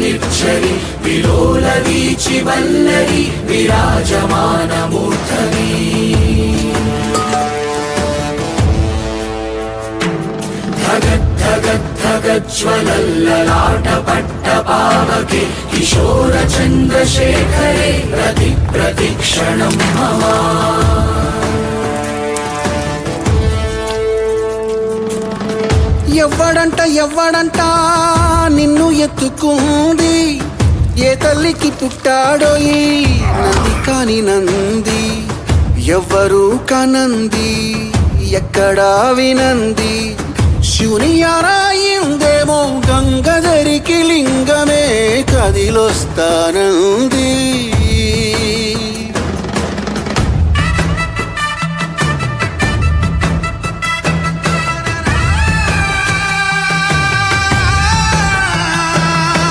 నిర్జరి విలోల వీచి వల్లరి విరాజమాన మూర్ధని ధగజ్వలల్లలాట పట్ట పావకే కిశోర చంద్రశేఖరే ప్రతి ప్రతిక్షణం మమ ఎవ్వడంట నిన్ను ఎత్తుకుంది ఏ తల్లికి పుట్టాడో ఈ నంది కాని నంది ఎవ్వరూ కానంది ఎక్కడా వినంది శివుని ఆరాయిందేమో గంగధరికి లింగమే కదిలొస్తానంది